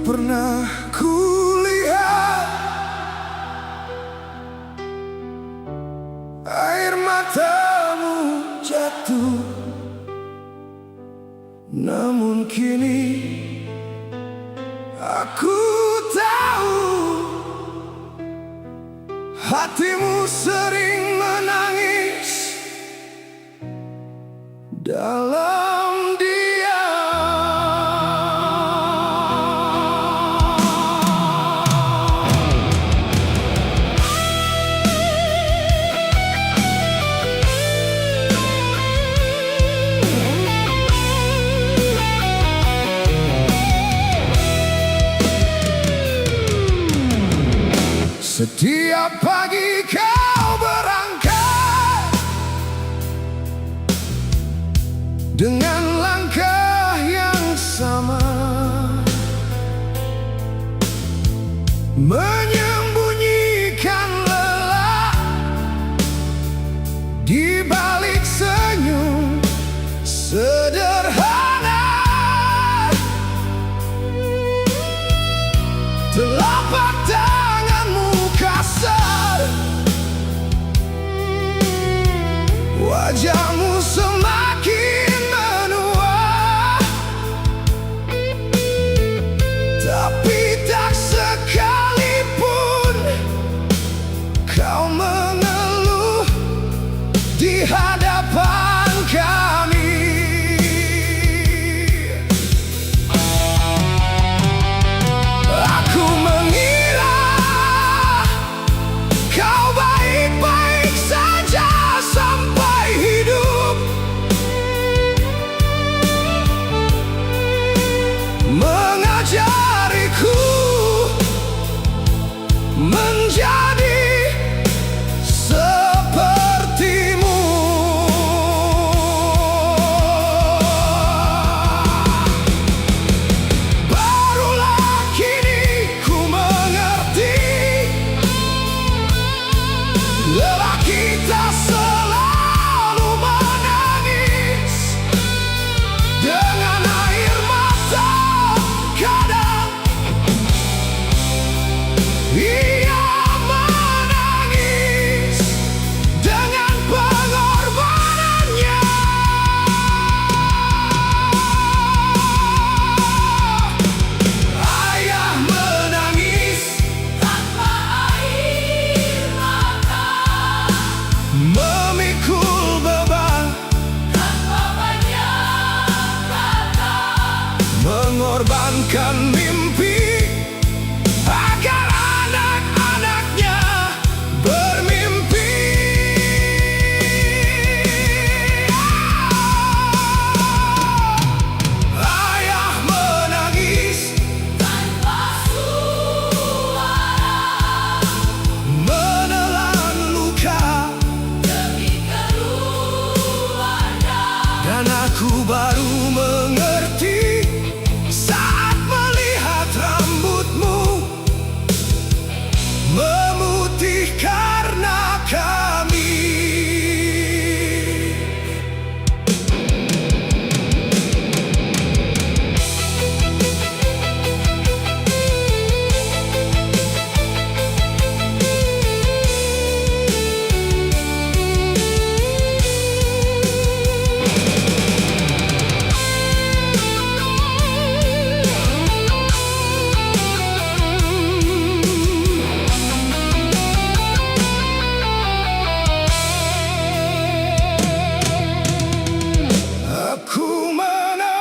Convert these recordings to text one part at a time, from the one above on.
Tak pernah kulihat air matamu jatuh, namun kini aku tahu hatimu sering menangis dalam diam. Setiap pagi kau berangkat dengan langkah yang sama, menyembunyikan lelah di balik senyum sederhana. Telapak tanganmu kasar, wajahmu semakin menua, tapi tak sekalipun kau mengeluh di hadapan kami. Aku mengira kau baik-baik saja sampai hidup mengajariku menjadi sepertimu. Barulah kini ku mengerti, lelaki tak selalu menangis dengan air mata. Kadang ia menangis dengan pengorbanannya. Ayah menangis tanpa air mata, memikul beban tanpa banyak kata, mengorbankan mimpi agar anak-anaknya bermimpi. Ayah menangis tanpa suara, menelan luka demi keluarga. Dan aku baru mengerti saat melihat rambutmu memutih karena kami. Aku menemukan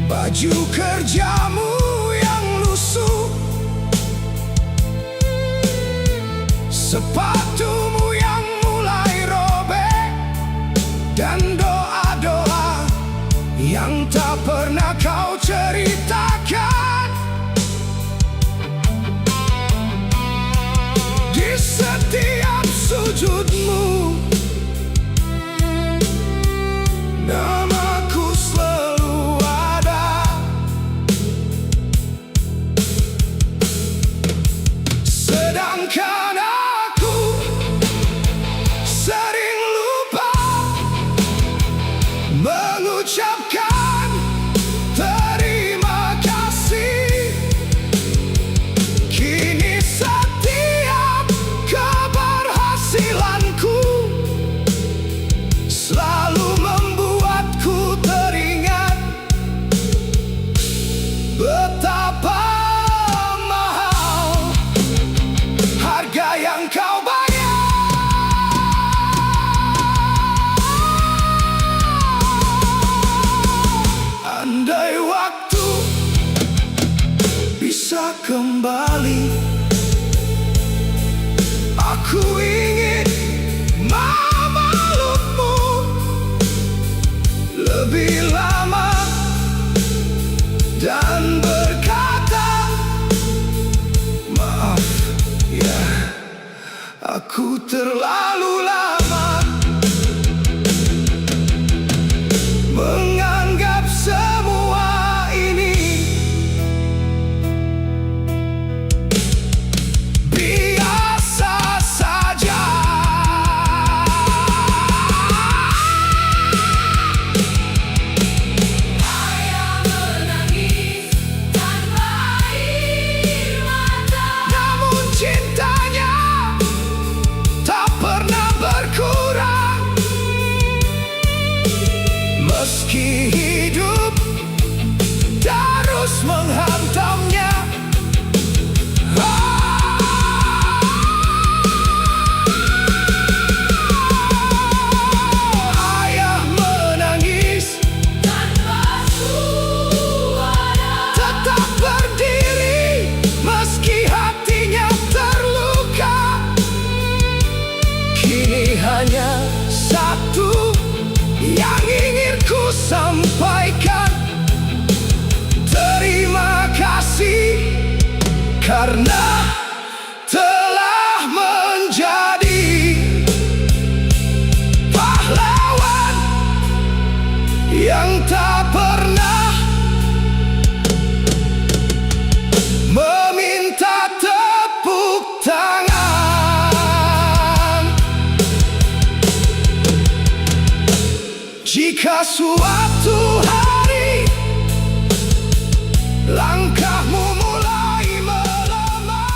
baju kerjamu yang lusuh, sepatumu yang mulai robek, dan doa-doa yang tak pernah kau ceritakan. Di setiap sujudmu namaku selalu ada terlalu lama menganggap semua ini biasa saja. Ayah menangis tanpa air mata, Namun cintanya tak pernah berkurang, meski hidup terus menghantamnya. Ayah menangis tanpa suara. tetap berdiri meski hatinya terluka. Kini hanya satu yang ingin ku sampaikan: terima kasih karena telah menjadi pahlawan yang tak pernah meminta tepuk tangan. Jika suatu hari langkahmu mulai melemah,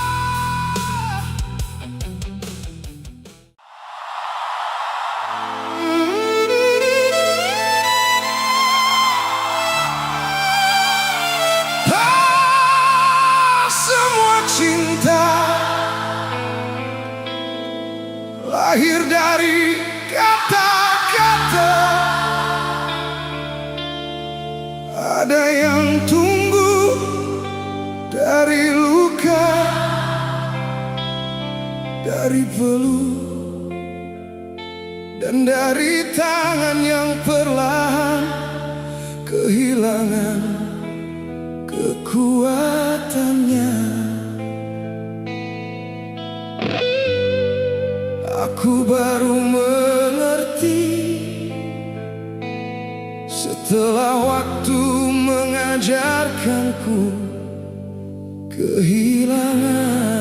semua cinta lahir dari kata-kata. Ada yang tumbuh dari luka, dari peluh, dan dari tangan yang perlahan kehilangan kekuatannya. Aku baru mengerti setelah waktu mengajarkanku kehilangan.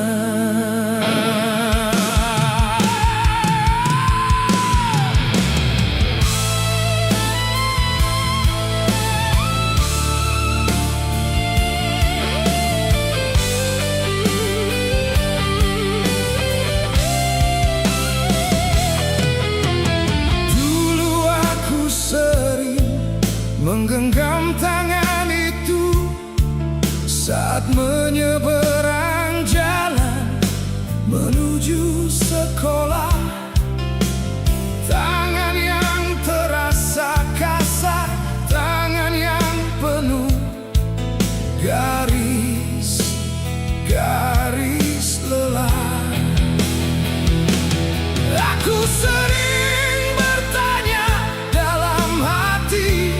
Dulu aku sering menggenggam tangan itu saat menyeberang jalan menuju sekolah. Tangan yang terasa kasar, tangan yang penuh garis lelah. Aku sering bertanya dalam hati,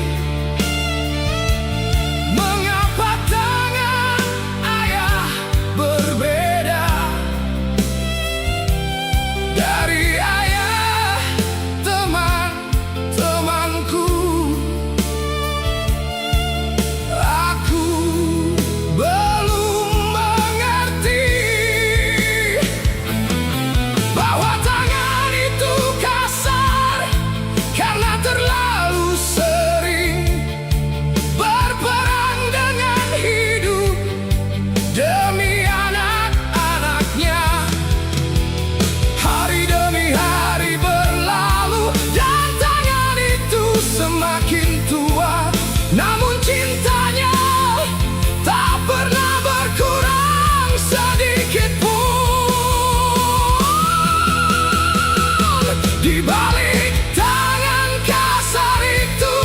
mengapa tangan ayah berbeda dari ayah teman-temanku. Aku belum mengerti bahwa tangan itu kasar karena terlalu sering berperang dengan hidup demi anak-anaknya. Hari demi hari berlalu dan tangan itu semakin tua, namun cintanya tak pernah berkurang sedikit pun. Di balik tangan kasar itu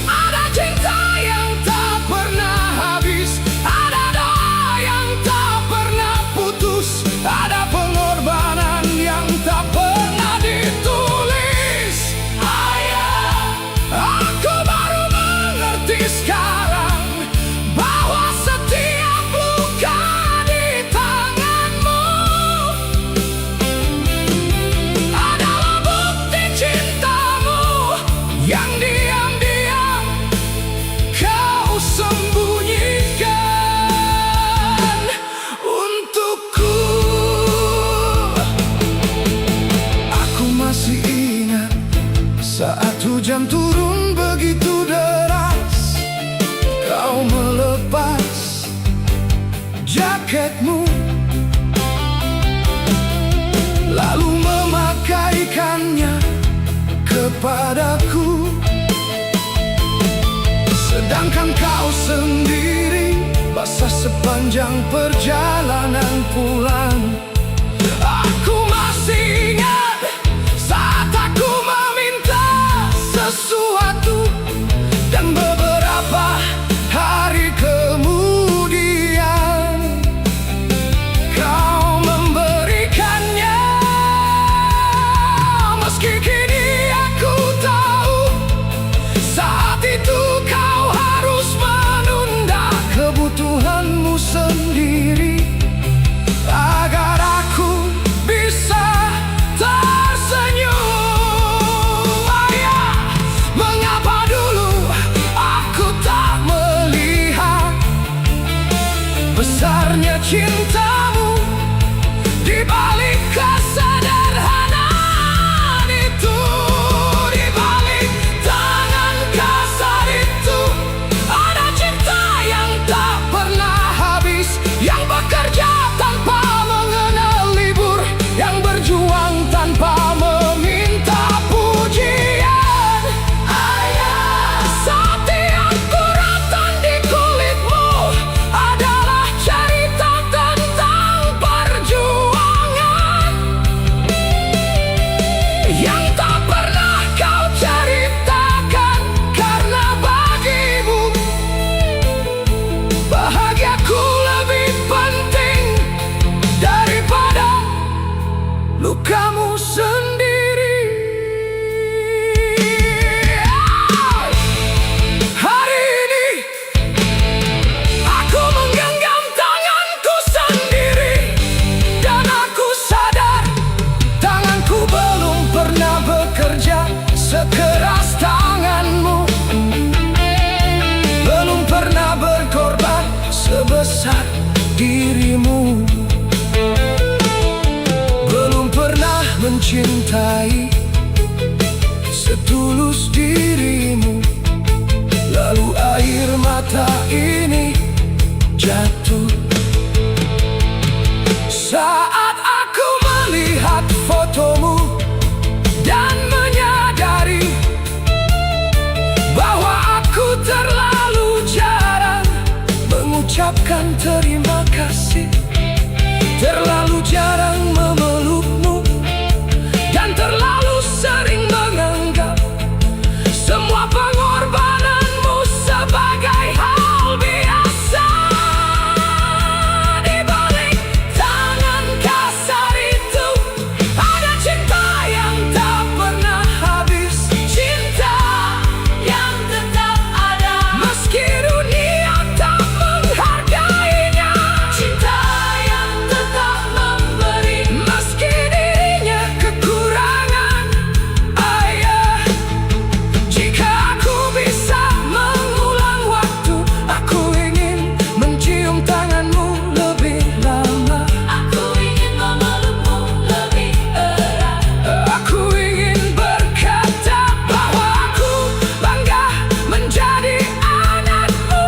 ada cinta yang tak pernah habis, ada doa yang tak pernah putus, ada pengorbanan yang tak pernah ditulis. Ayah, aku baru mengerti sekarang bahwa setiap luka di tanganmu Saat hujan turun begitu deras, kau melepas jaketmu, lalu memakaikannya kepadaku. Sedangkan kau sendiri basah sepanjang perjalanan pulang. Aku masih ingat saat aku meminta sesuatu, dan beberapa hari kemudian kau memberikannya. Meski kini aku tahu saat itu kau harus menunda kebutuhanmu sendiri agar aku bisa tersenyum. Ayah, mengapa dulu aku tak melihat besarnya cintamu di balik kesederhanaan itu, di balik tangan kasar itu ada cinta yang tak pernah habis, yang bekerja tanpa mengenal libur, yang berjuang tanpa meminta pujian. Ayah, setiap guratan di kulitmu adalah cerita tentang perjuangan yang tak pernah kau ceritakan, karena bagimu bahagiaku lebih penting daripada lukamu sendiri. Hari ini aku menggenggam tanganku sendiri, dan aku sadar tanganku belum pernah bekerja sekeras tanganmu, belum pernah berkorban sebesar dirimu, belum pernah mencintai setulus dirimu. Lalu air mata ini jatuh saat aku melihat fotomu dan menyadari bahwa aku terlalu jarang mengucapkan terima kasih, terlalu jarang memelukmu, dan terlalu sering menganggap semua pengorbananmu sebagai hal biasa. Di balik tangan kasar itu ada cinta yang tak pernah habis, cinta yang tetap ada meski dunia tak menghargainya, cinta yang tetap memberi meski dirinya kekurangan. Ayah, jika aku bisa mengulang waktu, aku ingin mencium tanganmu lebih lama. aku ingin memelukmu lebih erat. Aku ingin berkata bahwa aku bangga menjadi anakmu,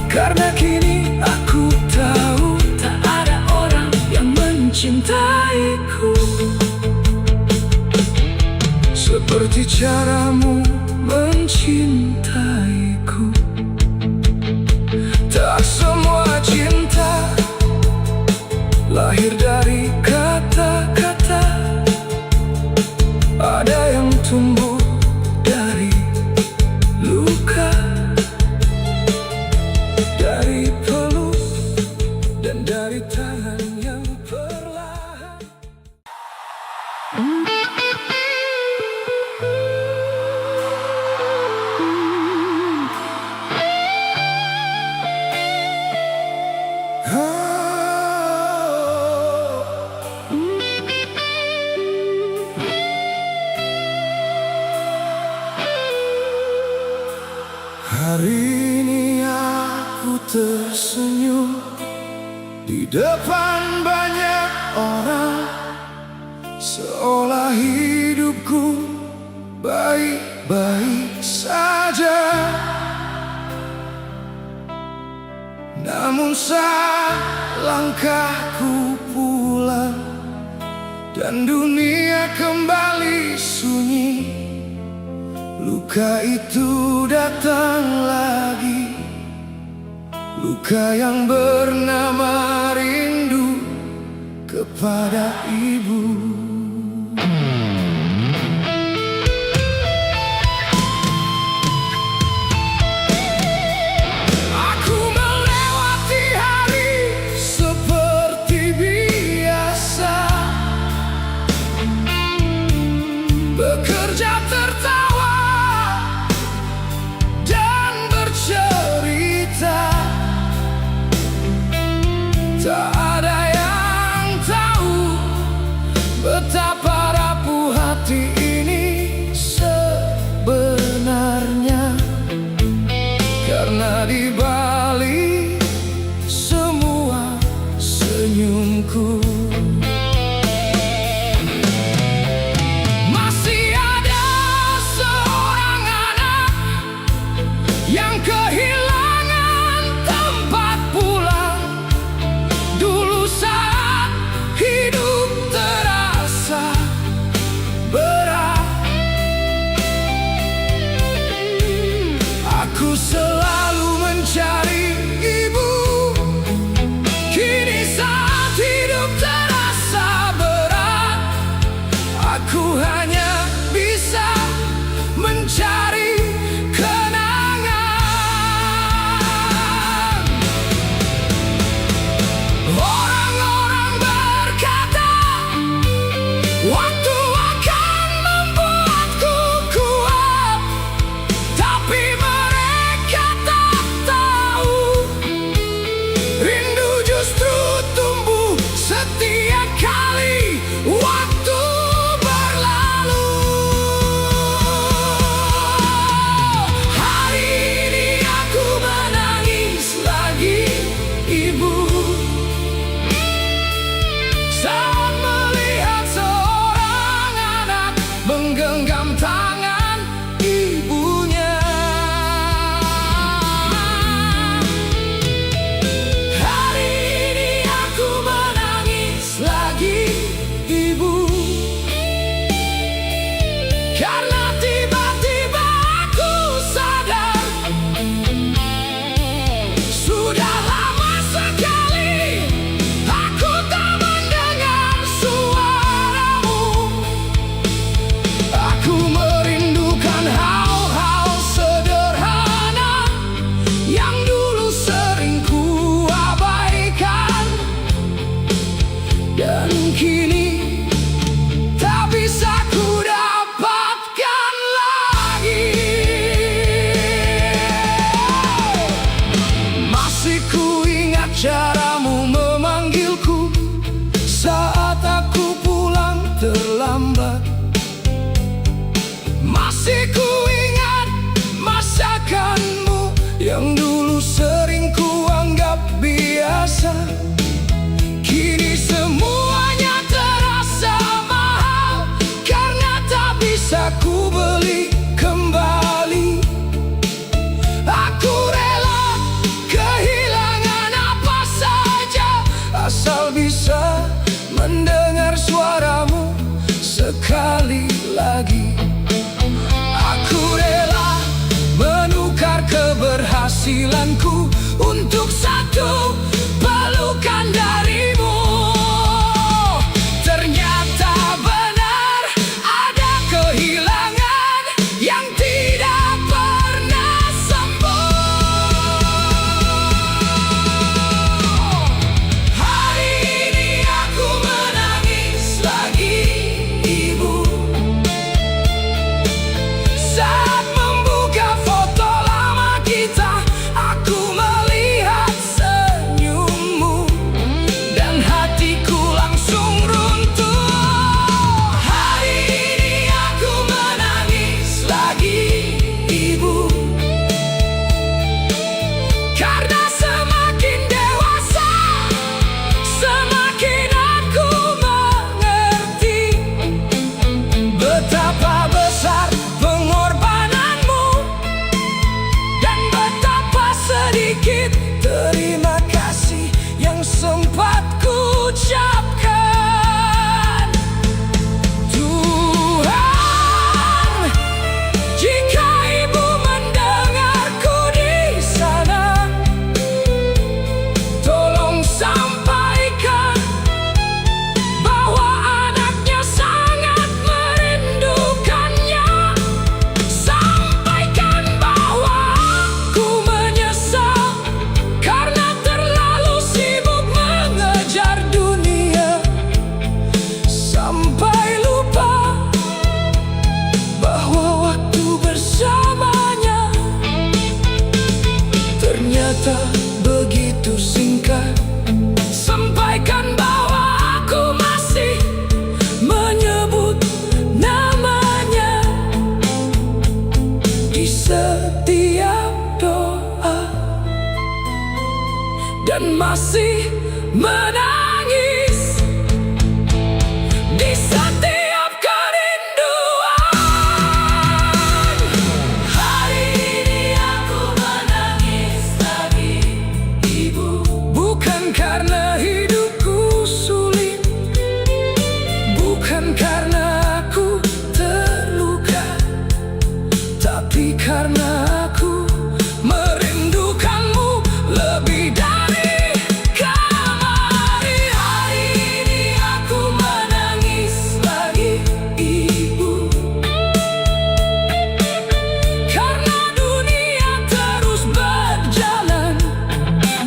karena kini aku tahu tak ada orang yang mencintaiku seperti caramu mencintaiku. Tak semua cinta lahir dari kata-kata, ada yang tumbuh dari luka, dari peluk, dan dari tangan yang perlahan. Hari ini aku tersenyum di depan banyak orang, seolah hidupku baik-baik saja. Namun saat langkahku pulang dan dunia kembali sunyi, luka itu datang lagi. Luka yang bernama rindu kepada ibu. Aku melewati hari seperti biasa, bekerja, tertawa, dan bercerita. Tak ada yang tahu betapa rapuh hati ini sebenarnya, karena di balik semua senyumku masih ada seorang anak yang kehilangan tempat pulang. Dulu saat hidup terasa berat, aku selalu mencari ibu. Kini saat hidup terasa berat, aku hanya bisa mencari kenangan. Orang-orang berkata waktu akan membuatku kuat, tapi mereka tak tahu rindu justru tumbuh setiap kali waktu berlalu. Hari ini aku menangis lagi, ibu, saat melihat seorang anak menggenggam tangan ibunya. Hari ini aku menangis lagi, ibu, karena tiba-tiba aku sadar sudah lama sekali aku tak mendengar suaramu. Aku merindukan hal-hal sederhana yang dulu sering ku abaikan, dan kini tak bisa ku dapatkan lagi. Masih ku ingat caramu memanggilku saat aku pulang terlambat. Masih ku ingat masakanmu yang dulu sering ku anggap biasa. Kini semuanya terasa mahal karena tak bisa ku beli kembali. Aku rela kehilangan apa saja asal bisa mendengar suaramu sekali lagi. Aku rela menukar keberhasilanku untuk satu pelukan darimu. Ternyata benar ada kehilangan yang tidak pernah sembuh. Hari ini aku menangis lagi, ibu, saat membuka foto lama kita. Aku melihat senyum menangis di setiap kerinduan. Hari ini aku menangis lagi, Ibu. Bukan karena hidupku sulit, bukan karena aku terluka, tapi karena aku merindukanmu lebih dari kemarin. Hari ini aku menangis lagi, Ibu. Karena dunia terus berjalan,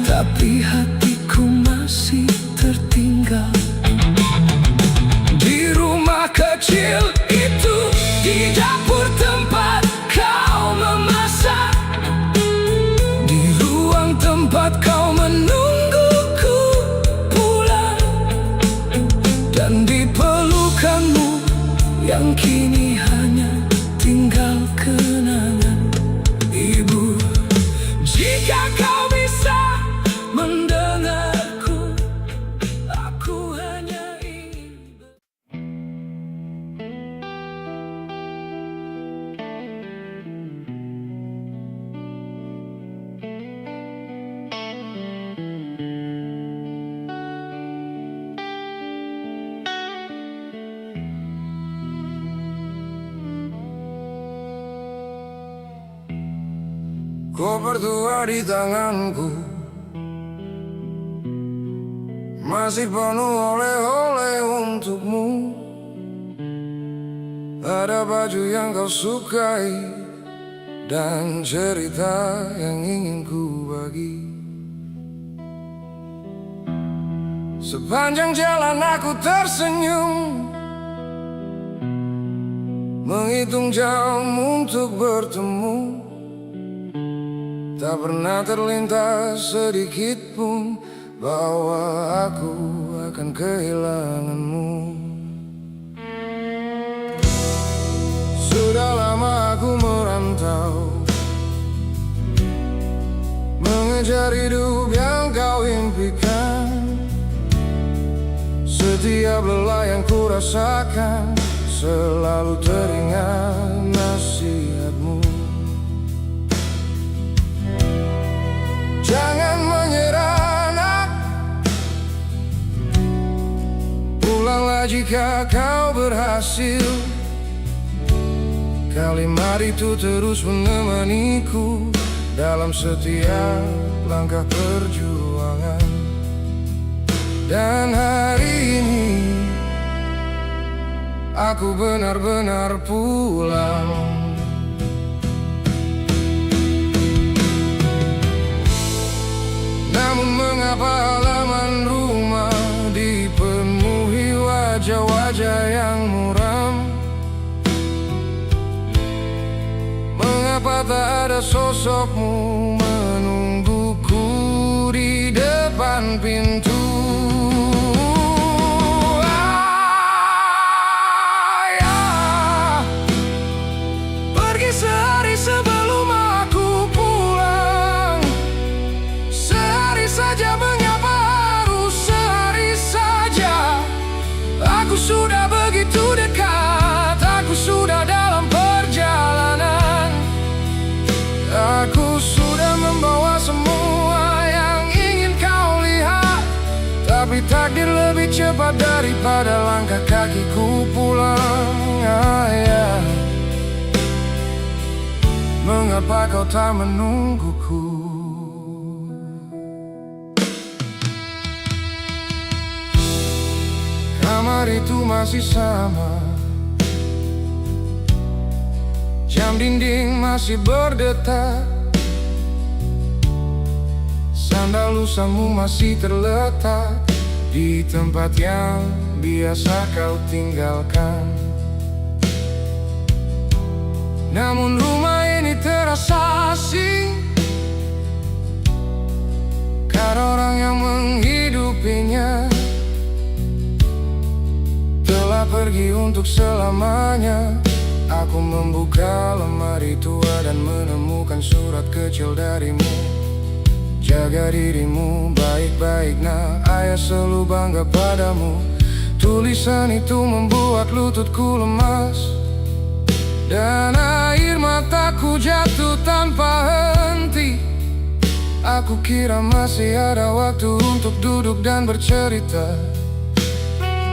tapi hatiku masih tertinggal di rumah kecil itu, di dapur tempat kau memasak, di ruang tempat kau menungguku pulang, dan di pelukanmu yang kini hanya tinggal kenangan. Ibu, jika kau bisa mendengarku, aku hanya ingin. Kau berdua di tanganku, masih penuh oleh-oleh untukmu. Ada baju yang kau sukai dan cerita yang ingin ku bagi. Sepanjang jalan aku tersenyum, menghitung jam untuk bertemu. Tak pernah terlintas sedikit pun bahwa aku akan kehilanganmu. Sudah lama aku merantau, mengejar hidup yang kau impikan. Setiap lelah yang ku rasakan, selalu teringat nasihatmu. Jangan menyerah, nak. Pulanglah jika kau berhasil. Kalimat itu terus menemaniku dalam setiap langkah perjuangan. Dan hari ini aku benar-benar pulang. Namun mengapa halaman rumah dipenuhi wajah-wajah yang muram? Mengapa tak ada sosokmu menungguku di depan pintu? Ayah, pergi sehari sebelum aku pulang. Sehari saja, mengapa harus sehari saja? Aku sudah begitu dekat, aku sudah dalam perjalanan. Aku sudah membawa semua yang ingin kau lihat, tapi takdir lebih cepat daripada langkah kakiku pulang. Ayah, mengapa kau tak menungguku? Kamar itu masih sama, jam dinding masih berdetak, sandal lusamu masih terletak di tempat yang biasa kau tinggalkan. Namun rumah ini terasa asing, karena orang yang menghidupinya telah pergi untuk selamanya. Aku membuka lemari tua dan menemukan surat kecil darimu. Jaga dirimu baik-baik nak, ayah selalu bangga padamu. Tulisan itu membuat lututku lemas, dan air mataku jatuh tanpa henti. Aku kira masih ada waktu untuk duduk dan bercerita.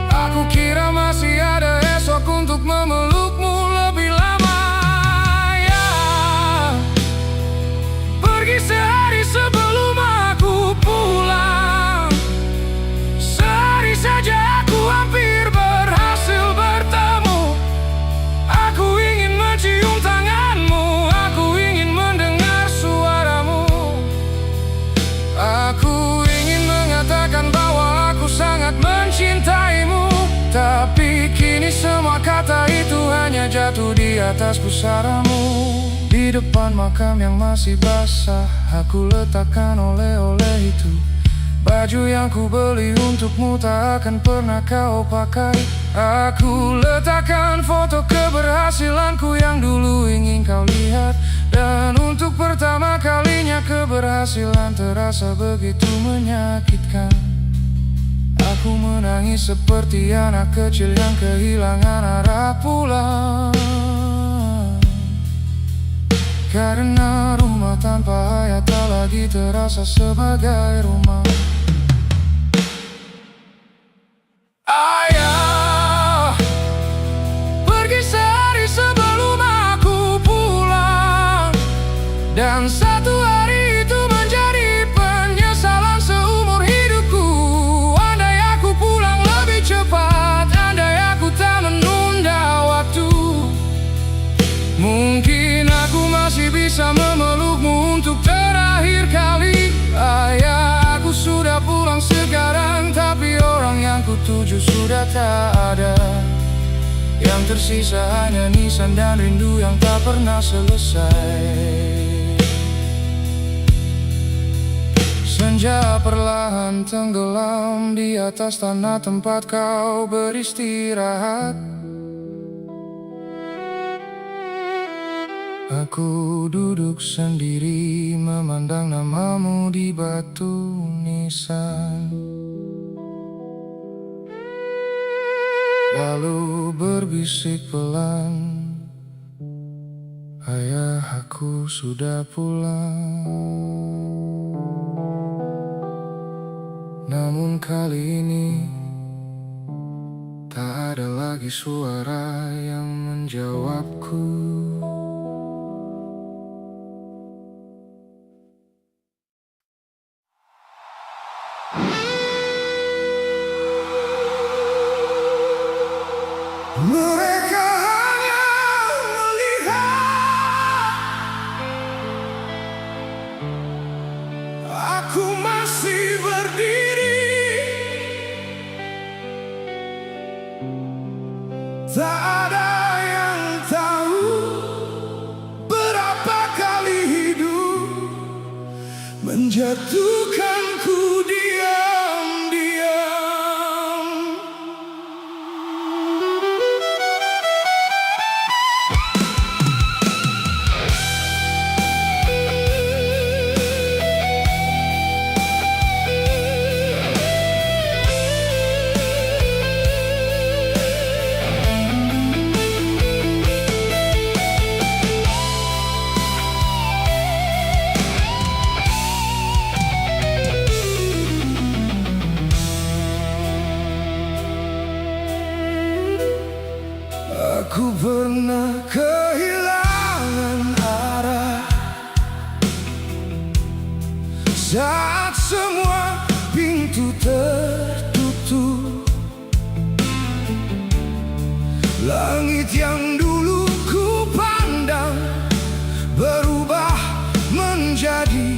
Aku kira masih ada esok untuk memelukmu lebih lama. Ya, pergi sehari sebelum aku pulang. Sehari saja aku hampir berhasil bertemu. Aku ingin mencium tanganmu, aku ingin mendengar suaramu. Aku ingin mengatakan bahwa aku sangat mencintaimu, tapi kini semua kata itu hanya jatuh di atas pusaramu. Di depan makam yang masih basah, aku letakkan oleh-oleh itu. Baju yang ku beli untukmu tak akan pernah kau pakai. Aku letakkan foto keberhasilanku yang dulu ingin kau lihat. Dan untuk pertama kalinya keberhasilan terasa begitu menyakitkan. Aku menangis seperti anak kecil yang kehilangan arah pulang. Karena rumah tanpa ayah tak lagi terasa sebagai rumah. Ayah pergi sehari sebelum aku pulang, dan satu hari itu menjadi penyesalan seumur hidupku. Andai aku pulang lebih cepat, andai aku tak menunda waktu, mungkin aku masih bisa memelukmu untuk terakhir kali. Ayah, aku sudah pulang sekarang, tapi orang yang kutuju sudah tak ada. Yang tersisa hanya nisan dan rindu yang tak pernah selesai. Senja perlahan tenggelam di atas tanah tempat kau beristirahat. Aku duduk sendiri memandang namamu di batu nisan, lalu berbisik pelan, ayah, aku sudah pulang. Namun kali ini tak ada lagi suara yang menjawabku. Mereka hanya melihat aku masih berdiri, tak ada yang tahu berapa kali hidup menjatuhkanku diam-diam. Aku pernah kehilangan arah saat semua pintu tertutup. Langit yang dulu ku pandang berubah menjadi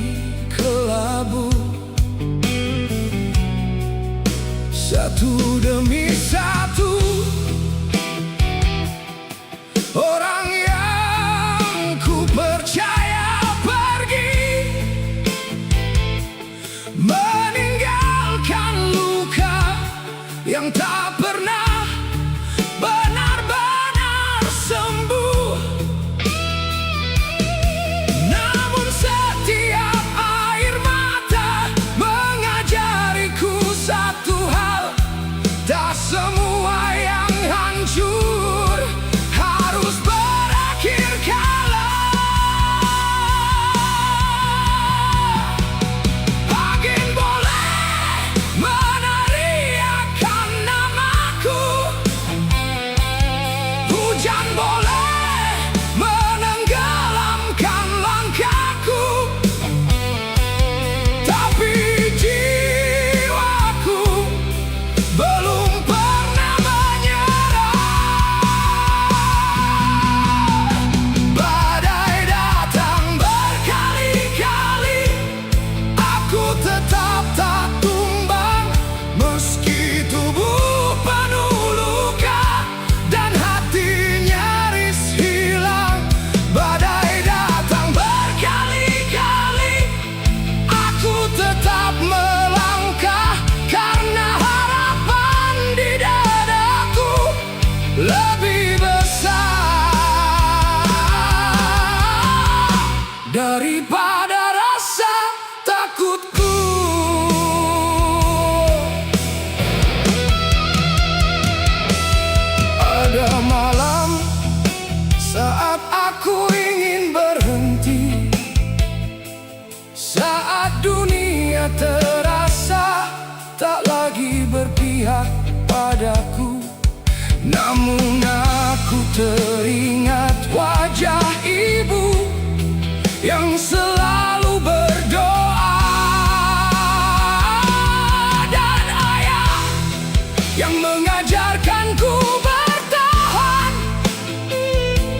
kelabu. Satu demi satu orang yang ku percaya pergi, meninggalkan luka yang tak pernah benar-benar aku ingin berhenti saat dunia terasa tak lagi berpihak padaku. Namun aku teringat wajah ibu yang selalu berdoa, dan ayah yang mengajarkanku bertahan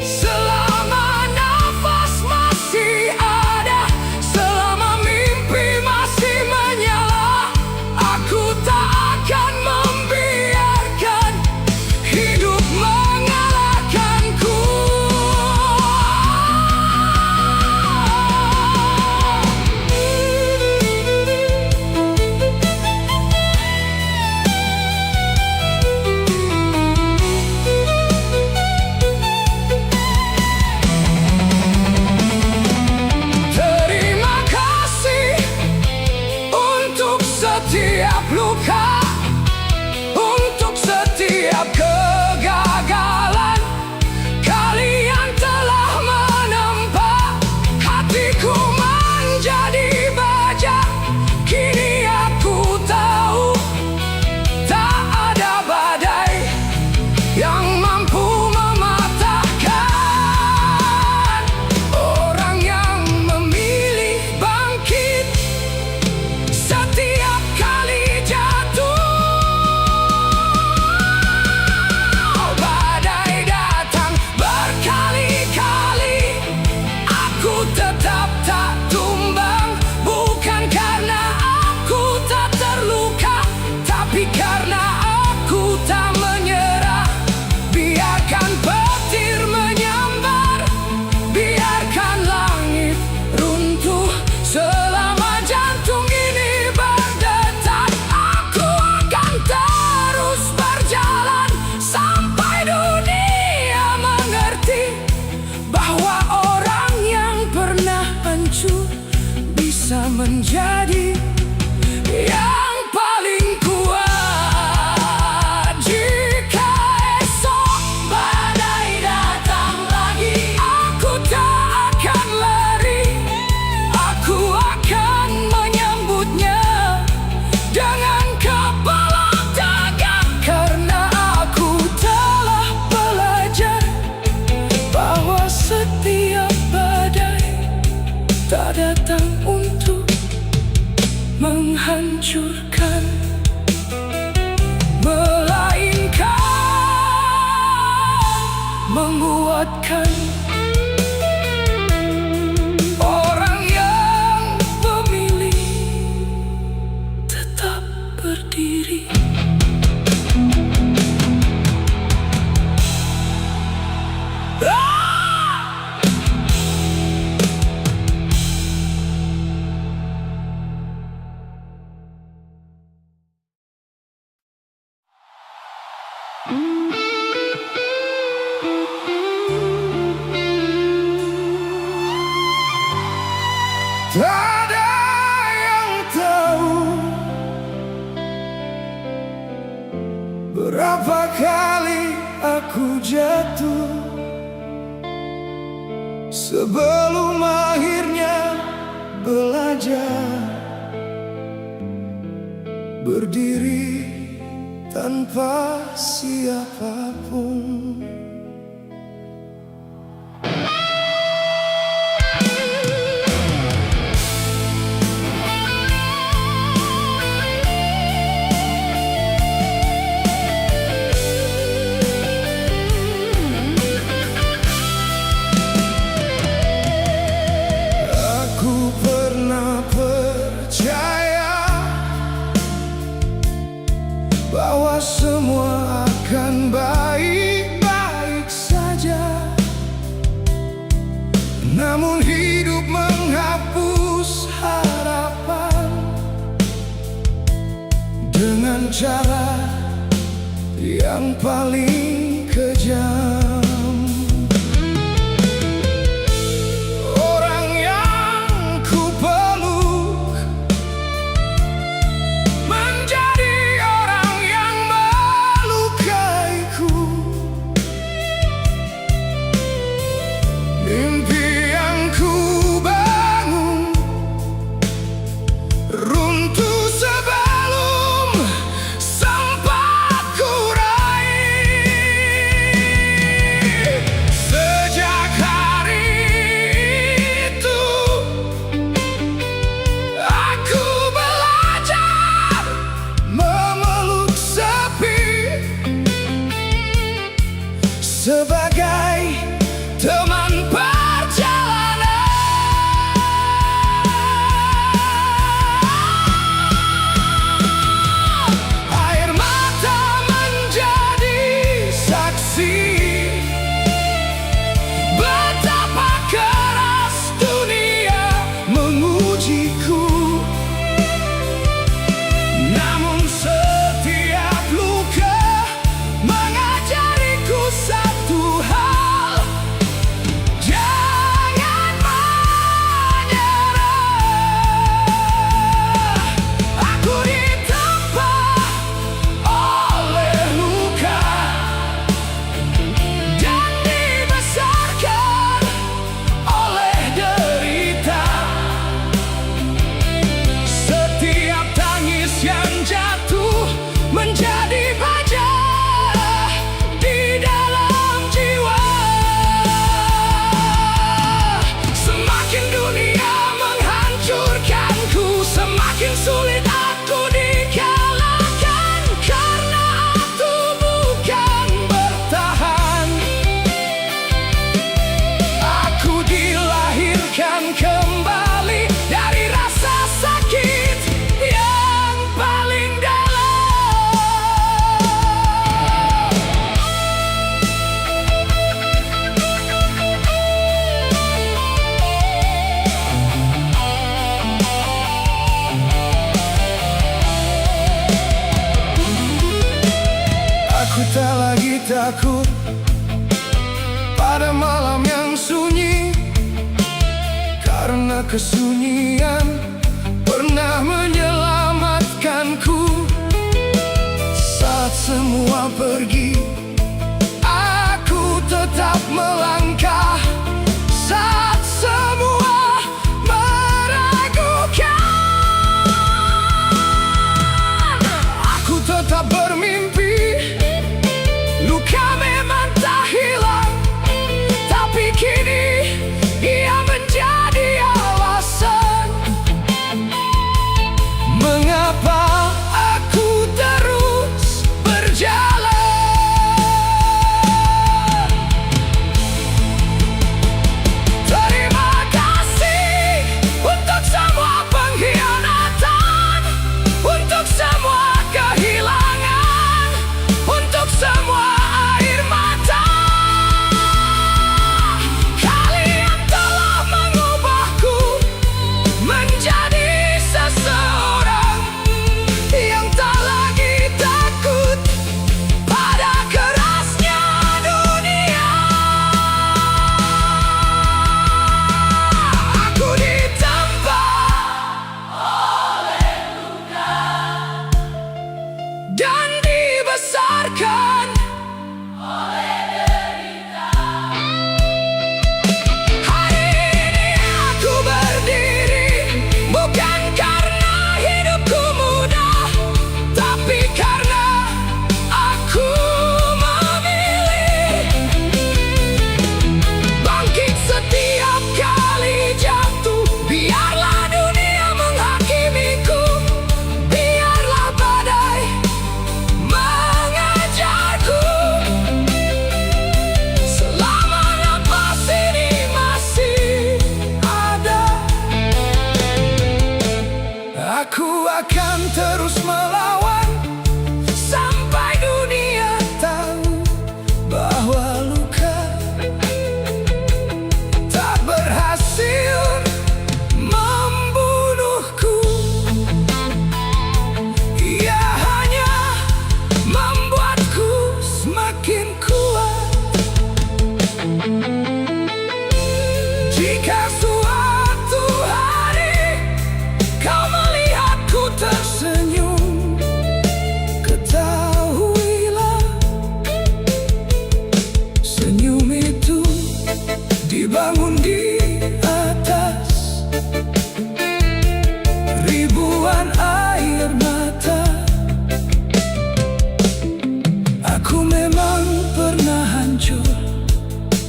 selama nafas masih ada, selama mimpi masih menyala. Aku tak akan membiarkan hidup mengalahkanku. Terima kasih untuk setiap luka, untuk setiap kegagalan. Kalian telah menempa hatiku menjadi baja. Kini aku tahu tak ada badai yang mampu mematahkan orang yang memilih bangkit setiap kali jatuh. Badai datang berkali-kali, aku tetap tak tumbang. Bukan karena aku tak terluka, tapi karena aku tak menyerah. Biarkan petir menyambar, biarkan langit runtuh, selama jantung ini berdetak, aku akan terus berjalan sampai dunia mengerti bahwa orang yang pernah hancur bisa menjadi yang paling kuat. Jika esok badai datang lagi, aku tak akan lari. Aku akan menyambutnya dengan kepala tegak, karena aku telah belajar bahwa setiap badai tak datang untuk menghancurkan, melainkan menguatkan orang yang memilih tetap berdiri. Tak ada yang tahu berapa kali aku jatuh sebelum akhirnya belajar berdiri tanpa siapapun. Aku pernah percaya bahwa semua akan baik-baik saja. Namun hidup menghapus harapan dengan cara yang paling kejam. Orang yang ku peluk menjadi orang yang melukaiku. tengah kesunyian pernah menyelamatkanku. Saat semua pergi, aku tetap melangkah. Saat semua meragukan, aku tetap bermimpi. Luka memang tak hilang, tapi kini ia menjadi alasan mengapa aku terus berjalan. Terima kasih untuk semua pengkhianatan, untuk semua kehilangan, untuk semua air mata. Kalian telah mengubahku menjadi seseorang yang tak lagi takut pada kerasnya dunia. Aku ditempa oleh luka dan dibesarkan oleh derita. Hari ini aku berdiri bukan karena hidupku mudah, tapi karena aku memilih bangkit setiap kali jatuh. Biarlah dunia menghakimiku, biarlah badai mengejarku. Selama napas ini masih ada, aku akan terus melawan sampai dunia tahu bahwa luka tak berhasil membunuhku. Ia hanya membuatku semakin kuat. Jika suatu hari kau melihatku tersenyum, ketahuilah senyum itu dibangun di atas ribuan air mata. Aku memang pernah hancur,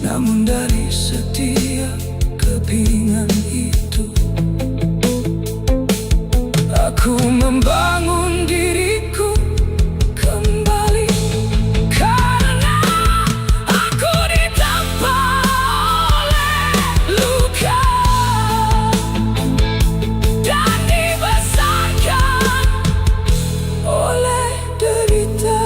namun dari setiap kepingan itu aku membangun diriku kembali. Karena aku ditempa oleh luka dan dibesarkan oleh derita.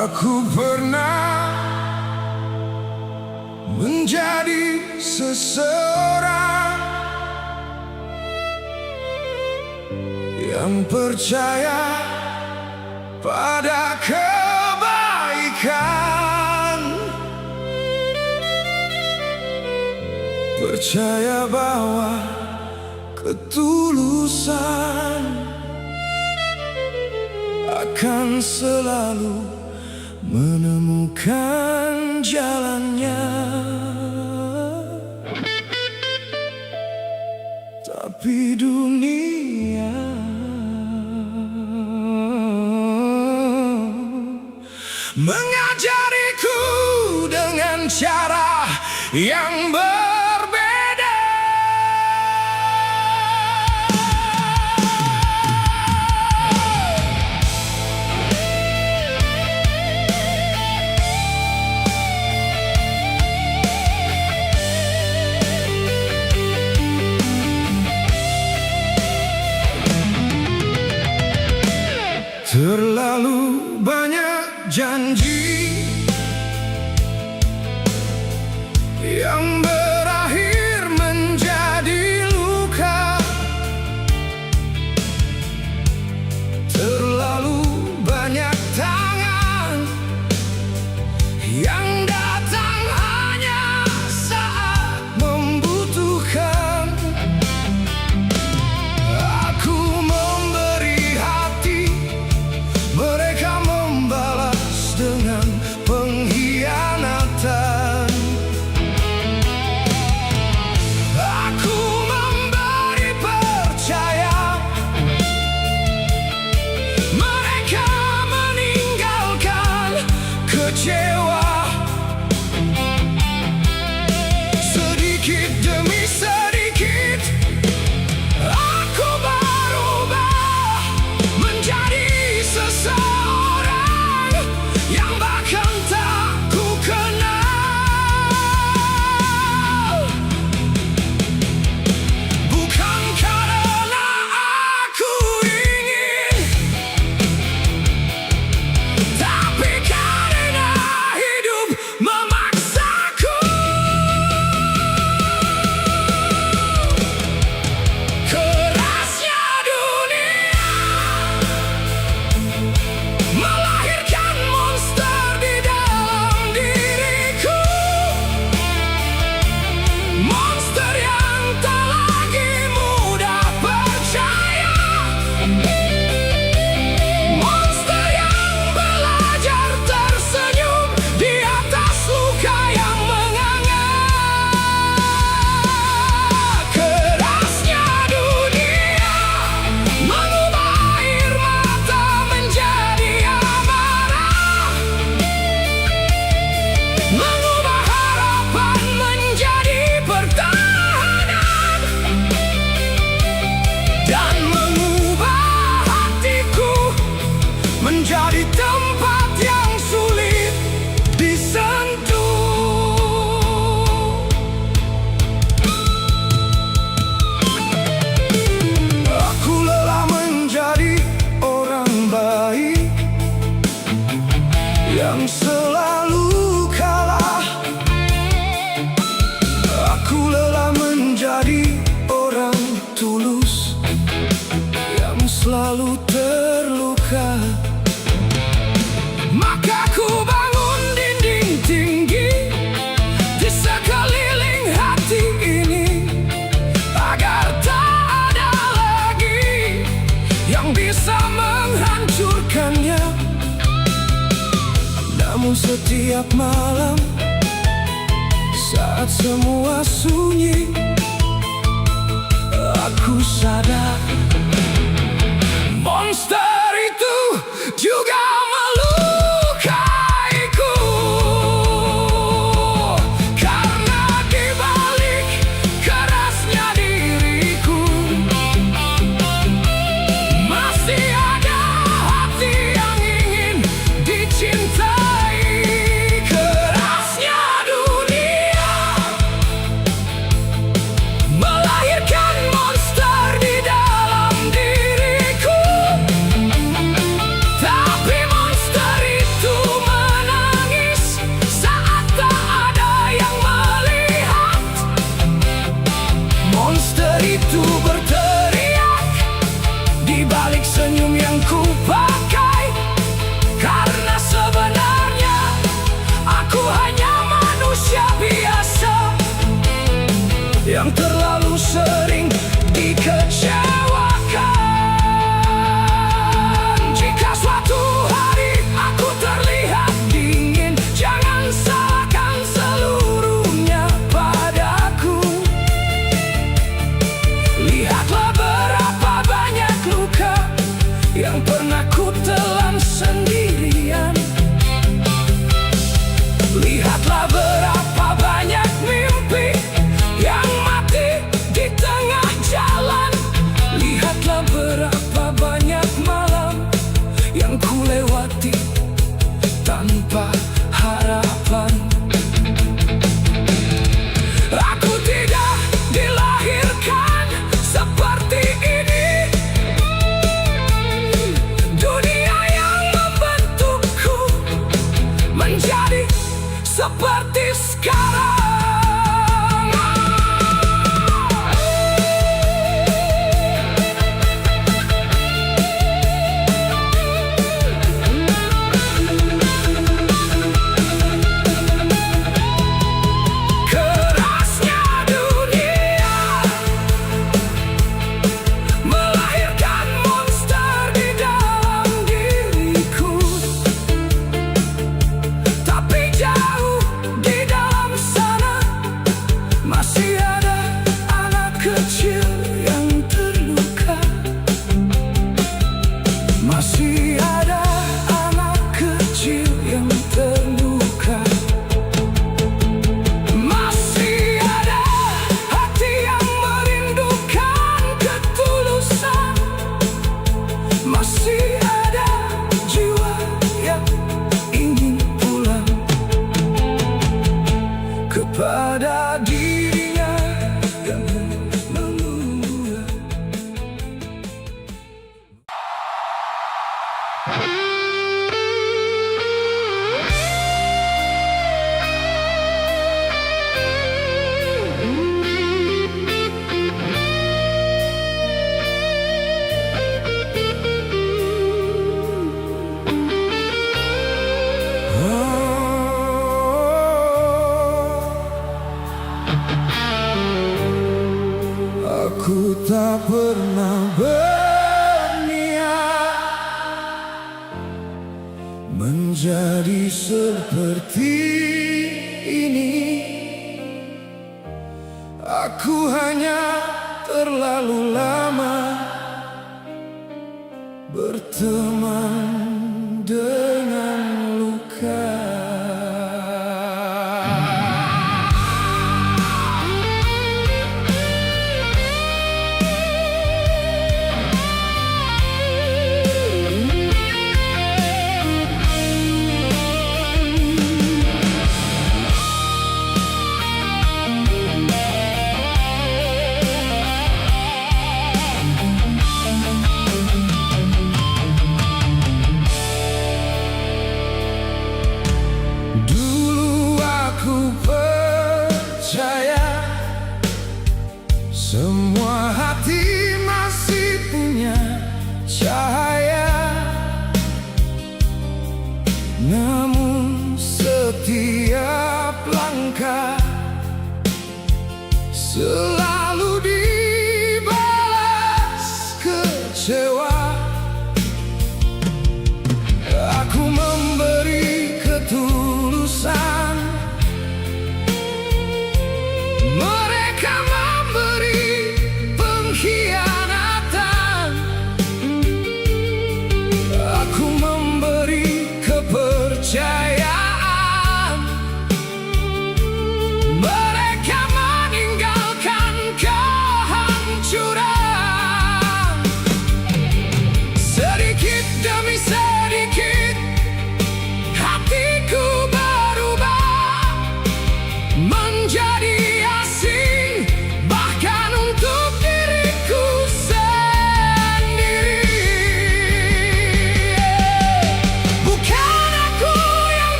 Aku pernah menjadi seseorang yang percaya pada kebaikan, percaya bahwa ketulusan akan selalu menemukan jalannya. Tapi dunia mengajariku diriku dengan cara yang berbeda. Terlalu banyak janji yang berakhir menjadi luka. Terlalu banyak tangan yang datang hanya saat membutuhkan. Aku memberi hati, mereka membalas dengan pengkhianatan. Aku memberi percaya, mereka meninggalkan kecewa. Sedikit demi sedikit aku berubah menjadi seseorang yang bahkan tak ku kenal. Bukan karena aku ingin, tapi karena hidup memaksaku. Kerasnya dunia melahirkan monster di dalam diriku. Monster yang tak lagi mudah percaya. Monster yang belajar tersenyum di atas luka yang menganga. Kerasnya dunia mengubah air mata menjadi amarah, mengubah harapan menjadi pertahanan, dan mengubah hatiku menjadi tempat yang sulit disentuh. Aku lelah menjadi orang baik yang selalu kalah. Aku lelah menjadi orang tulus yang selalu terluka. Maka ku bangun dinding tinggi di sekeliling hati ini, agar tak ada lagi yang bisa menghancurkannya. Namun setiap malam saat semua sunyi, aku sadar monster itu juga melukaiku. Karena di balik kerasnya diriku masih ada hati yang ingin dicintai. Kerasnya dunia melahirkan monster di dalam diriku. Tapi monster itu menangis saat tak ada yang melihat. Monster itu berteriak di balik senyum yang ku pakai. Karena sebenarnya aku hanya manusia biasa yang terlalu sering dikecewakan. Jika suatu hari aku terlihat dingin, jangan salahkan seluruhnya padaku. Lihatlah berapa banyak luka yang pernah ku telan sendirian. seperti sekarang. Kerasnya dunia melahirkan monster di dalam diriku, tapi jauh di dalam sana masih ada anak kecil yang terluka. Masih ada anak kecil yang terluka. Masih ada hati yang merindukan ketulusan. Masih ada jiwa yang ingin pulang kepada dirinya yang menunggu. Aku tak pernah berniat menjadi seperti ini. Aku hanya terlalu lama berteman dengan luka. Dulu aku percaya semua hati masih punya cahaya, namun setiap langkah selalu dibalas kecewa. Aku memberi ketulusan, mereka memberi pengkhianatan. Aku memberi kepercayaan, mereka meninggalkan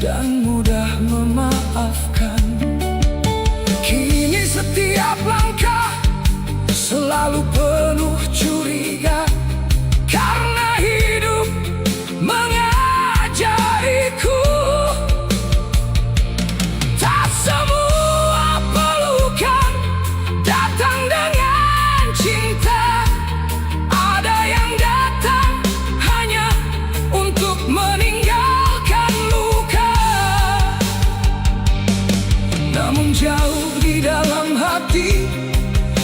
dan mudah memaafkan. Kini setiap langkah selalu penuh curiga, karena hidup mengajariku tak semua pelukan datang dengan cinta. Ada yang datang hanya untuk meninggalkan luka. Namun jauh di dalam hati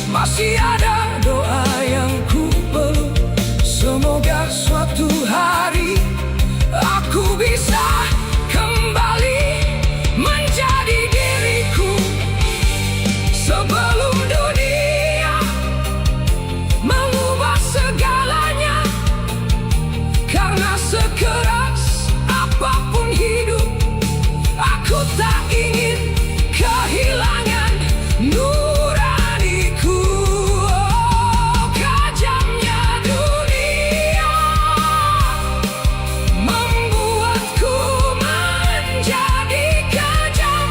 masih ada doa yang ku peluk. Semoga suatu hari aku bisa kembali menjadi diriku sebelum dunia mengubah segalanya. Karena sekeras apapun hidup, aku tak ingin kehilangan nuraniku. Oh, kejamnya dunia membuatku menjadi kejam.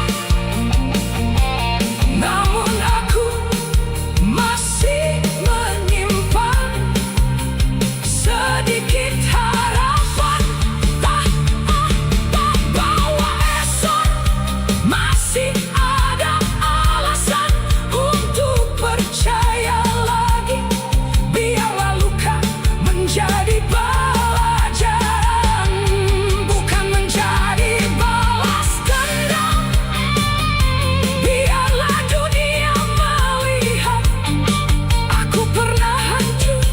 Namun aku masih menyimpan sedikit harapan. Bahwa esok masih ada alasan untuk percaya lagi. Biarlah luka menjadi pelajaran, bukan menjadi balas dendam. Biarlah dunia melihat aku pernah hancur,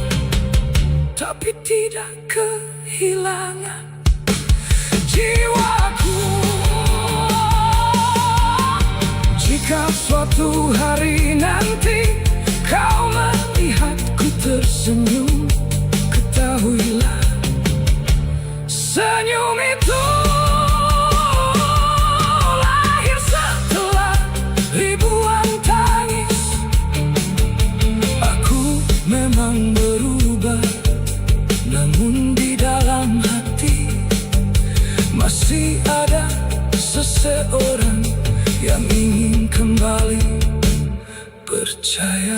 tapi tidak kehilangan jiwaku. Jika suatu hari nanti kau melihatku tersenyum, ketahuilah senyum itu lahir setelah ribuan tangis. Aku memang berubah, namun di dalam hati masih ada seseorang yang ingin kembali percaya.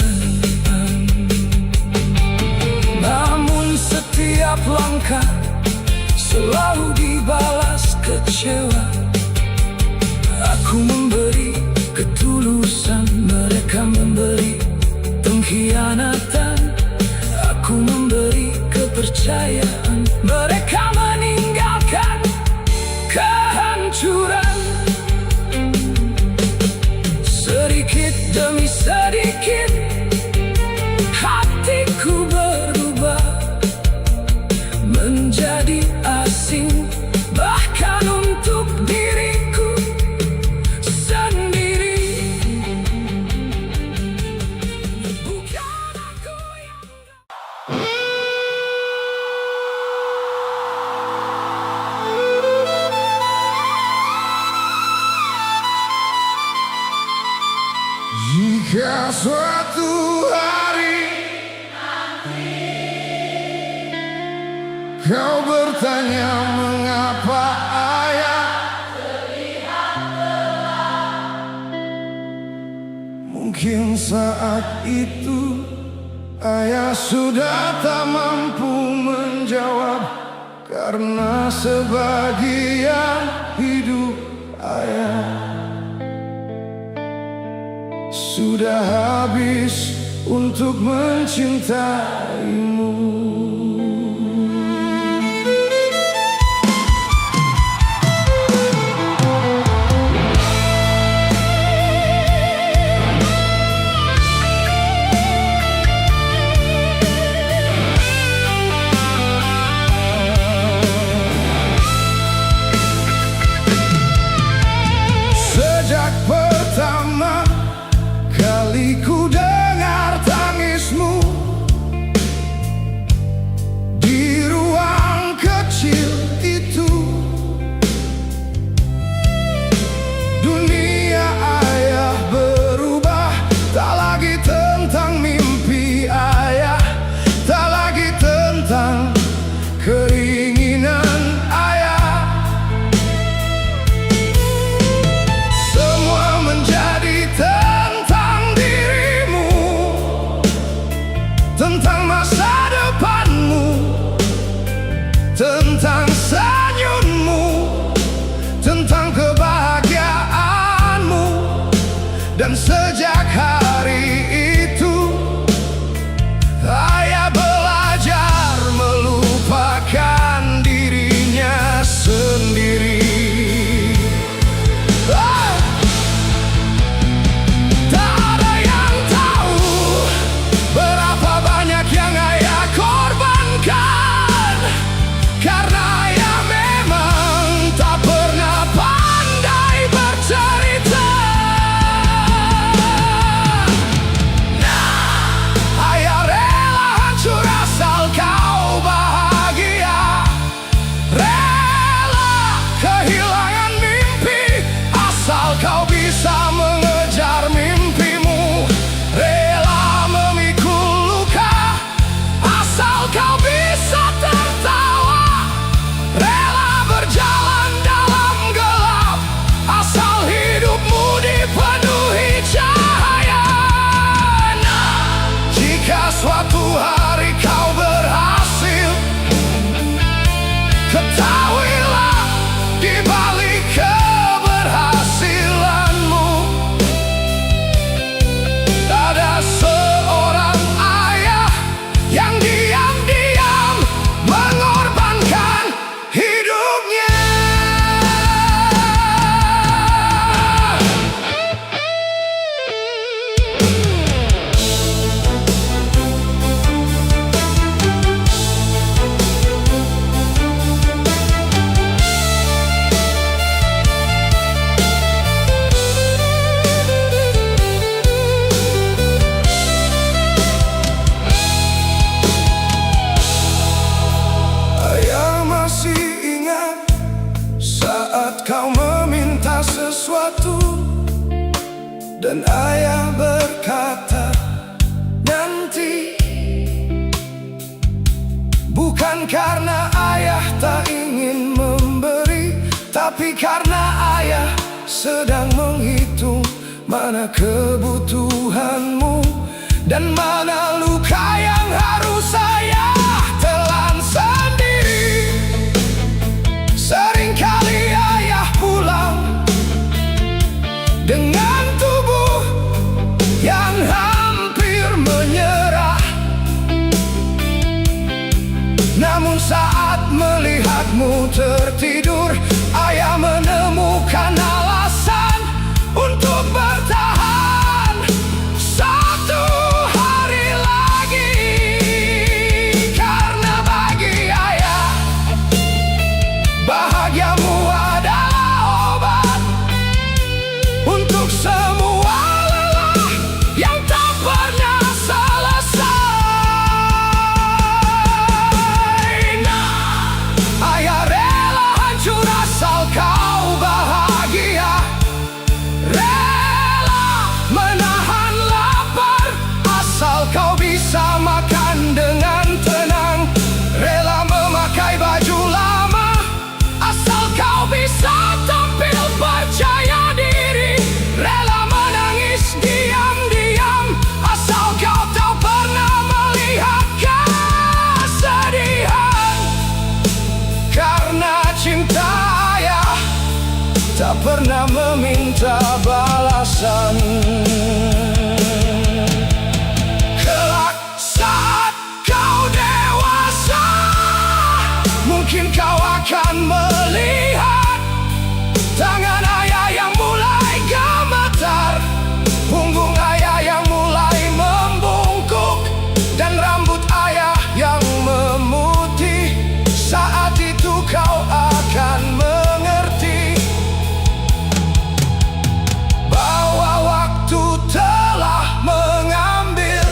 Namun setiap langkah selalu dibalas kecewa. Aku memberi ketulusan, mereka memberi pengkhianatan. Aku memberi kepercayaan, mereka meninggalkan kehancuran. Sedikit demi sedikit hatiku berubah menjadi asing, bahkan untuk diriku sendiri. Bukan aku yang jika suatu hari kau bertanya mengapa ayah terlihat gelap, mungkin saat itu ayah sudah tak mampu menjawab, karena sebagian hidup ayah sudah habis untuk mencintaimu. Sejak pertama kali ku dengar tangismu, Dan sejak hari itu ayah belajar melupakan dirinya sendiri. Tak ada yang tahu berapa banyak yang ayah korbankan, karena ayah memang tak pernah pandai bercerita. Ayah rela hancur asal kau bahagia, rela kehilangan mimpi asal kau bisa mengejar mimpimu, rela memikul luka asal kau bisa tertawa, rela berjalan dalam gelap asal hidupmu dipenuhi cahaya. Jika suatu hari kau berhasil, ketahuilah di balik keberhasilanmu ada seorang ayah yang diam-diam mengorbankan hidupnya. Ayah masih ingat saat kau meminta sesuatu dan ayah berkata nanti. Bukan karena ayah tak ingin memberi, tapi karena ayah sedang menghitung mana kebutuhanmu dan mana luka yang harus ayah telan sendiri. Seringkali ayah pulang dengan tubuh yang hampir menyerah, namun saat melihatmu tertidur, ayah menemukan alasan untuk bertahan satu hari lagi. Karena bagi ayah, bahagiamu adalah obat untuk semua lelah yang tak pernah selesai. Ayah rela hancur asal kau bahagia, rela menahan lapar asal kau bisa makan dengan tenang, rela memakai baju lama asal kau bisa tampil percaya diri, rela menangis diam-diam asal kau tak pernah melihat kesedihan. Karena cinta ayah tak pernah meminta balasan. Kelak saat kau dewasa, mungkin kau akan melihat tangan ayah yang mulai gemetar, punggung ayah yang mulai membungkuk, dan rambut ayah yang memutih. Saat itu kau akan mengerti bahwa waktu telah mengambil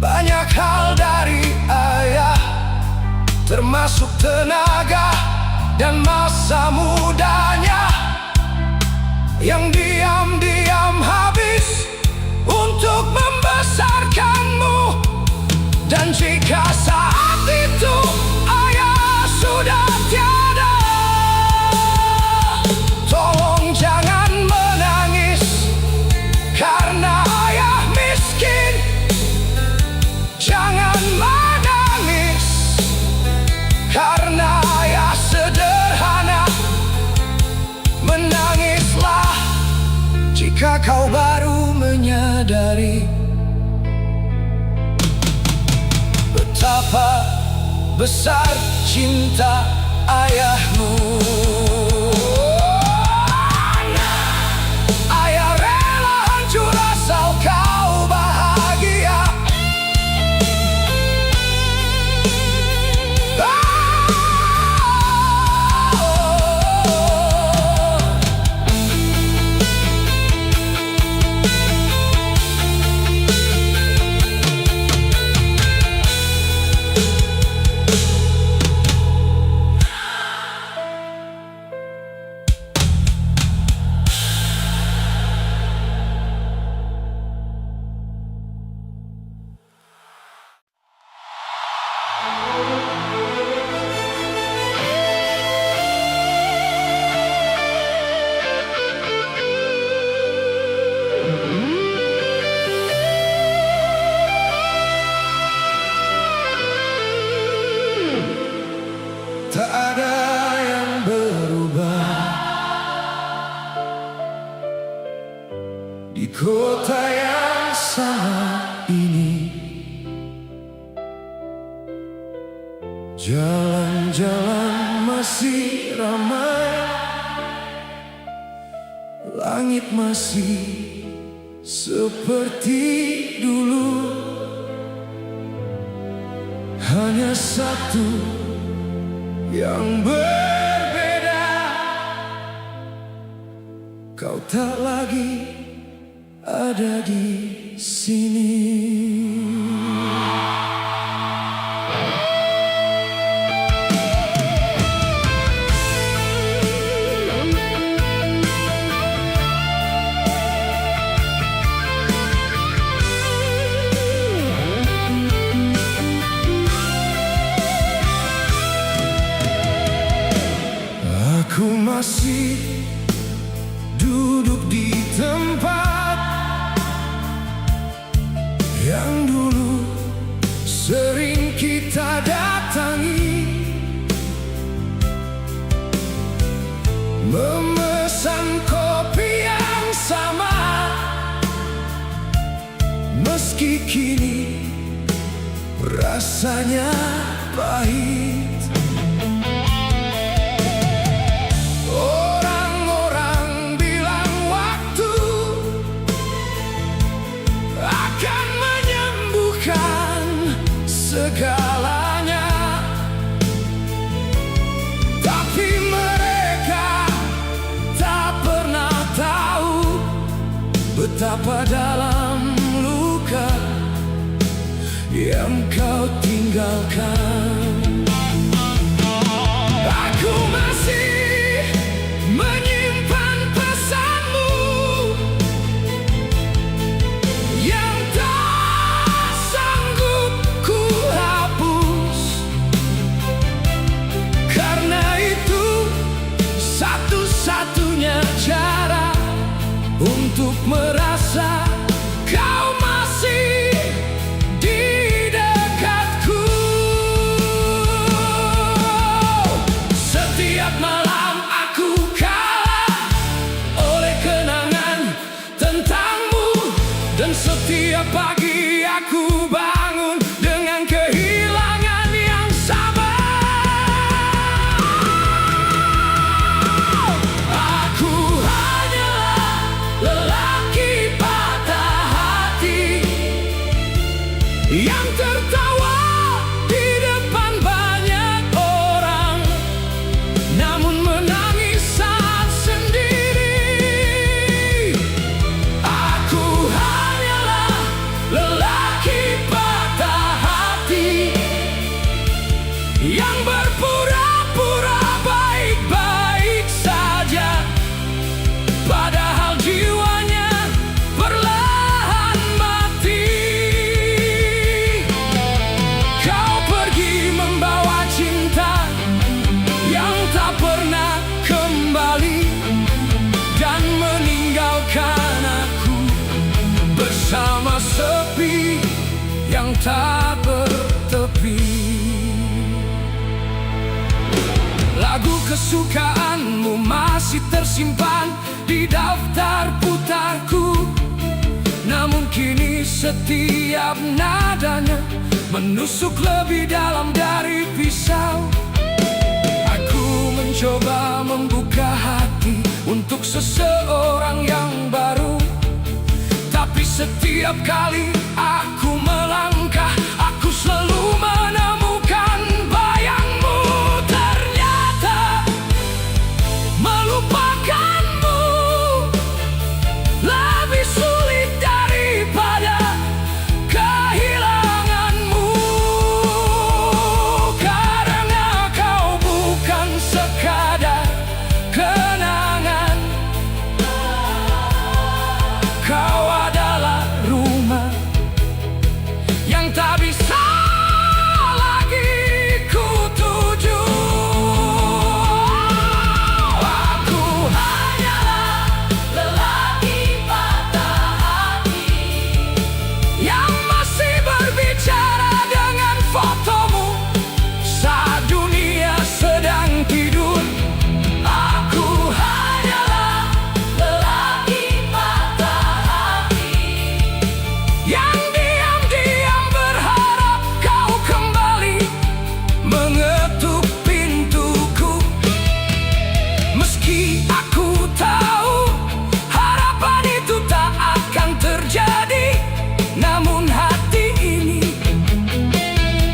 banyak hal dari ayah, termasuk tenaga dan masa mudanya yang diam-diam habis untuk membesarkanmu. Dan jika saat itu ayah sudah tiada, tolong jangan menangis karena ayah miskin. Jangan menangis karena ayah sederhana. Menangislah jika kau baru menyadari betapa besar cinta ayahmu. Ayah rela hancur asal kau bahagia. Tak ada yang berubah di kota yang sama ini. Jalan-jalan masih ramai, langit masih seperti dulu. Hanya satu yang berbeda, kau tak lagi ada di sini. Aku masih duduk di tempat yang dulu sering kita datangi, memesan kopi yang sama, meski kini rasanya pahit. Segalanya, tapi mereka tak pernah tahu betapa dalam luka yang kau tinggalkan. Aku masih menyimpan pesanmu yang tak sanggup ku hapus. Karena itu satu-satunya cara untuk merasa kau masih di dekatku. Setiap malam aku kalah oleh kenangan tentangmu, dan setiap pagi aku bangun dengan kehilangan yang sama. Aku hanyalah lelaki patah hati yang tertawa di depan banyak orang, namun menangis saat sendiri. Aku hanyalah lelaki patah hati yang berpura-pura baik-baik saja, padahal jiwanya perlahan mati. Kau pergi membawa cinta yang tak pernah kembali, dan meninggalkan aku bersama sepi yang tak bertepi. Lagu kesukaanmu masih tersimpan di daftar putarku. setiap nadanya menusuk lebih dalam dari pisau. Aku mencoba membuka hati untuk seseorang yang baru, tapi setiap kali aku melangkah, aku selalu menemukan bayangmu. Ternyata melupakanmu lebih sulit daripada kehilanganmu, karena kau bukan sekadar kenangan. Kau adalah rumah yang tak bisa lagi ku tuju. Aku hanyalah lelaki patah hati Yang masih berbicara dengan fotomu saat dunia sedang tidur. Aku hanyalah lelaki patah hati Yang diam-diam berharap kau kembali mengetuk pintuku. Meski aku tahu harapan itu tak akan terjadi, namun hati ini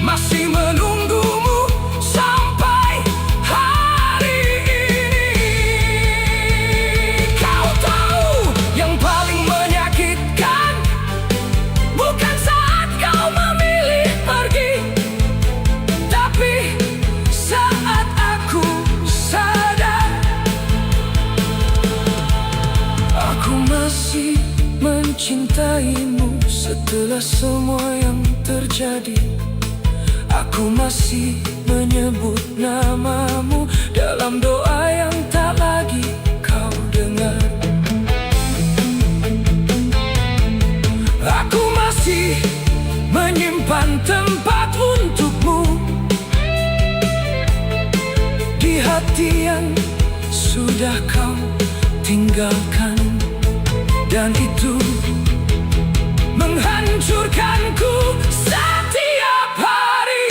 masih menunggumu sampai hari ini. Kau tahu yang paling menyakitkan bukan saat kau memilih pergi, tapi saat aku sadar aku masih mencintaimu setelah semua yang terjadi. Aku masih menyebut namamu dalam doa yang tak lagi kau dengar. Aku masih menyimpan tempat untukmu di hati yang sudah kau tinggalkan, dan itu menghancurkanku setiap hari.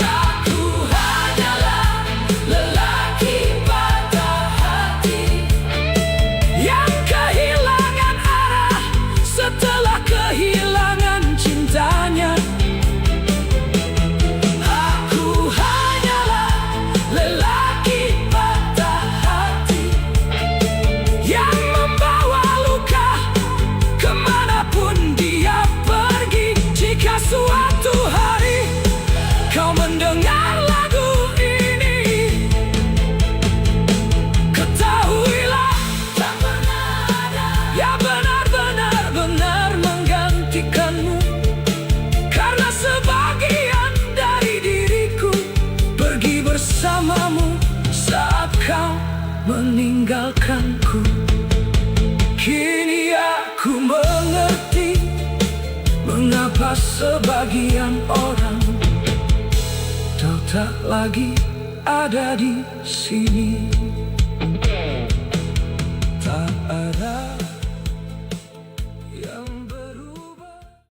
Aku hanyalah lelaki patah hati Yang kehilangan arah setelah kehilangan cintanya. Aku hanyalah lelaki patah hati Yang membawa luka kemanapun dia pergi. Jika suatu hari kau mendengar lagu ini, ketahuilah tak pernah ada ya benar-benar menggantikanmu. Karena sebagian dari diriku pergi bersamamu saat kau meninggalkanku. Kini aku mengerti mengapa sebagian orang tak lagi ada di sini.